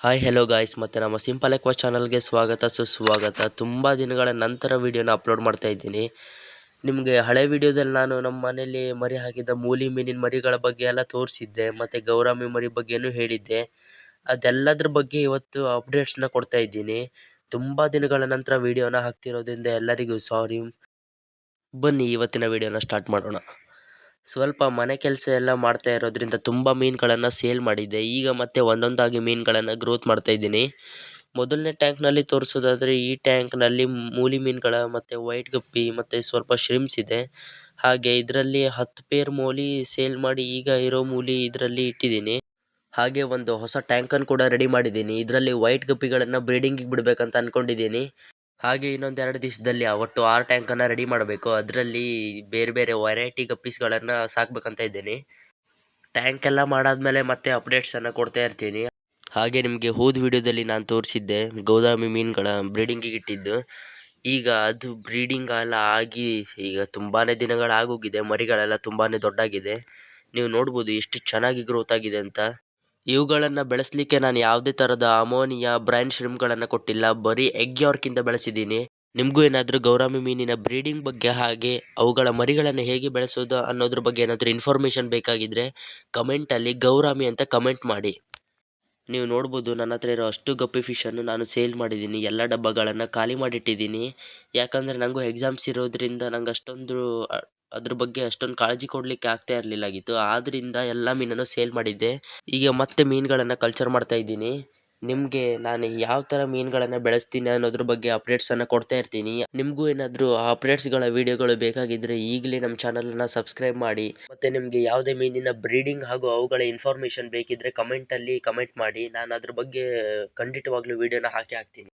Hi hello guys, ಮತ್ತು ನಮ್ಮ simple aqua ಚಾನಲ್ಗೆ ಸ್ವಾಗತ ಸುಸ್ವಾಗತ. ತುಂಬ ದಿನಗಳ ನಂತರ ವೀಡಿಯೋನ ಅಪ್ಲೋಡ್ ಮಾಡ್ತಾ ಇದ್ದೀನಿ. ನಿಮಗೆ ಹಳೆ ವೀಡಿಯೋದಲ್ಲಿ ನಾನು ನಮ್ಮ ಮನೇಲಿ ಮರಿ ಹಾಕಿದ್ದ ಮೂಲಿ ಮೀನಿನ ಮರಿಗಳ ಬಗ್ಗೆ ಎಲ್ಲ ತೋರಿಸಿದ್ದೆ, ಮತ್ತು ಗೌರಾಮಿ ಮರಿ ಬಗ್ಗೆನೂ ಹೇಳಿದ್ದೆ. ಅದೆಲ್ಲದ್ರ ಬಗ್ಗೆ ಇವತ್ತು ಅಪ್ಡೇಟ್ಸ್ನ ಕೊಡ್ತಾ ಇದ್ದೀನಿ. ತುಂಬ ದಿನಗಳ ನಂತರ ವೀಡಿಯೋನ ಹಾಕ್ತಿರೋದ್ರಿಂದ ಎಲ್ಲರಿಗೂ ಸಾರಿ. ಬನ್ನಿ ಇವತ್ತಿನ ವೀಡಿಯೋನ ಸ್ಟಾರ್ಟ್ ಮಾಡೋಣ. ಸ್ವಲ್ಪ ಮನೆ ಕೆಲಸ ಎಲ್ಲ ಮಾಡ್ತಾ ಇರೋದ್ರಿಂದ ತುಂಬ ಮೀನುಗಳನ್ನು ಸೇಲ್ ಮಾಡಿದ್ದೆ. ಈಗ ಮತ್ತೆ ಒಂದೊಂದಾಗಿ ಮೀನುಗಳನ್ನು ಗ್ರೋತ್ ಮಾಡ್ತಾ ಇದ್ದೀನಿ. ಮೊದಲನೇ ಟ್ಯಾಂಕ್ನಲ್ಲಿ ತೋರಿಸೋದಾದರೆ, ಈ ಟ್ಯಾಂಕ್ನಲ್ಲಿ ಮೂಲಿ ಮೀನುಗಳ ಮತ್ತು ವೈಟ್ ಗಪ್ಪಿ ಮತ್ತು ಸ್ವಲ್ಪ ಶ್ರಿಮ್ಸ್ ಇದೆ. ಹಾಗೆ ಇದರಲ್ಲಿ 10 ಪೇರ್ ಮೂಲಿ ಸೇಲ್ ಮಾಡಿ ಈಗ ಇರೋ ಮೂಲಿ ಇದರಲ್ಲಿ ಇಟ್ಟಿದ್ದೀನಿ. ಹಾಗೆ ಒಂದು ಹೊಸ ಟ್ಯಾಂಕನ್ನು ಕೂಡ ರೆಡಿ ಮಾಡಿದ್ದೀನಿ. ಇದರಲ್ಲಿ ವೈಟ್ ಗಪ್ಪಿಗಳನ್ನು ಬ್ರೀಡಿಂಗಿಗೆ ಬಿಡಬೇಕಂತ ಅಂದ್ಕೊಂಡಿದ್ದೀನಿ. ಹಾಗೆ ಇನ್ನೊಂದು 2 ದಿವಸದಲ್ಲಿ ಒಟ್ಟು 6 ಟ್ಯಾಂಕನ್ನು ರೆಡಿ ಮಾಡಬೇಕು. ಅದರಲ್ಲಿ ಬೇರೆ ಬೇರೆ ವೆರೈಟಿ ಗಪ್ಪೀಸ್ಗಳನ್ನು ಸಾಕಬೇಕಂತ ಇದ್ದೀನಿ. ಟ್ಯಾಂಕ್ ಎಲ್ಲ ಮಾಡಾದ್ಮೇಲೆ ಮತ್ತೆ ಅಪ್ಡೇಟ್ಸನ್ನು ಕೊಡ್ತಾ ಇರ್ತೀನಿ. ಹಾಗೆ ನಿಮಗೆ ಹೋದ ವಿಡಿಯೋದಲ್ಲಿ ನಾನು ತೋರಿಸಿದ್ದೆ ಗೌದಾಮಿ ಮೀನುಗಳ ಬ್ರೀಡಿಂಗಿಗೆ ಇಟ್ಟಿದ್ದು. ಈಗ ಅದು ಬ್ರೀಡಿಂಗ್ ಎಲ್ಲ ಆಗಿ ಈಗ ತುಂಬಾ ದಿನಗಳಾಗೋಗಿದೆ. ಮರಿಗಳೆಲ್ಲ ತುಂಬಾ ದೊಡ್ಡಾಗಿದೆ. ನೀವು ನೋಡ್ಬೋದು ಎಷ್ಟು ಚೆನ್ನಾಗಿ ಗ್ರೋತ್ ಆಗಿದೆ ಅಂತ. ಇವುಗಳನ್ನು ಬೆಳೆಸಲಿಕ್ಕೆ ನಾನು ಯಾವುದೇ ಥರದ ಅಮೋನಿಯಾ ಬ್ರೈನ್ ಶ್ರಿಮ್ಗಳನ್ನು ಕೊಟ್ಟಿಲ್ಲ, ಬರೀ ಎಗ್ ಯಾರ್ಕಿಂದ ಬೆಳೆಸಿದ್ದೀನಿ. ನಿಮಗೂ ಏನಾದರೂ ಗೌರಾಮಿ ಮೀನಿನ ಬ್ರೀಡಿಂಗ್ ಬಗ್ಗೆ ಹಾಗೆ ಅವುಗಳ ಮರಿಗಳನ್ನು ಹೇಗೆ ಬೆಳೆಸೋದು ಅನ್ನೋದ್ರ ಬಗ್ಗೆ ಏನಾದರೂ ಇನ್ಫಾರ್ಮೇಷನ್ ಬೇಕಾಗಿದ್ದರೆ ಕಮೆಂಟಲ್ಲಿ ಗೌರಾಮಿ ಅಂತ ಕಮೆಂಟ್ ಮಾಡಿ. ನೀವು ನೋಡ್ಬೋದು ನನ್ನ ಹತ್ರ ಇರೋ ಅಷ್ಟು ಗಪ್ಪಿ ಫಿಶನ್ನು ನಾನು ಸೇಲ್ ಮಾಡಿದ್ದೀನಿ. ಎಲ್ಲ ಡಬ್ಬಗಳನ್ನು ಖಾಲಿ ಮಾಡಿಟ್ಟಿದ್ದೀನಿ. ಯಾಕಂದರೆ ನನಗೂ ಎಕ್ಸಾಮ್ಸ್ ಇರೋದ್ರಿಂದ ನಂಗೆ ಅಷ್ಟೊಂದು ಅದ್ರ ಬಗ್ಗೆ ಅಷ್ಟೊಂದು ಕಾಳಜಿ ಕೊಡಲಿಕ್ಕೆ ಆಗ್ತಾ ಇರಲಿಲ್ಲಾಗಿತ್ತು. ಆದ್ದರಿಂದ ಎಲ್ಲ ಮೀನನ್ನು ಸೇಲ್ ಮಾಡಿದ್ದೆ. ಈಗ ಮತ್ತೆ ಮೀನುಗಳನ್ನು ಕಲ್ಚರ್ ಮಾಡ್ತಾ ಇದ್ದೀನಿ. ನಿಮಗೆ ನಾನು ಯಾವ ಥರ ಮೀನುಗಳನ್ನು ಬೆಳೆಸ್ತೀನಿ ಅನ್ನೋದ್ರ ಬಗ್ಗೆ ಅಪ್ಡೇಟ್ಸನ್ನು ಕೊಡ್ತಾ ಇರ್ತೀನಿ. ನಿಮಗೂ ಏನಾದರೂ ಆ ಅಪ್ಡೇಟ್ಸ್ಗಳ ವೀಡಿಯೋಗಳು ಬೇಕಾಗಿದ್ದರೆ ಈಗಲೇ ನಮ್ಮ ಚಾನಲನ್ನು ಸಬ್ಸ್ಕ್ರೈಬ್ ಮಾಡಿ. ಮತ್ತು ನಿಮಗೆ ಯಾವುದೇ ಮೀನಿನ ಬ್ರೀಡಿಂಗ್ ಹಾಗೂ ಅವುಗಳ ಇನ್ಫಾರ್ಮೇಷನ್ ಬೇಕಿದ್ದರೆ ಕಮೆಂಟಲ್ಲಿ ಕಮೆಂಟ್ ಮಾಡಿ. ನಾನು ಅದ್ರ ಬಗ್ಗೆ ಖಂಡಿತವಾಗ್ಲೂ ವೀಡಿಯೋನ ಹಾಕ್ತೀನಿ.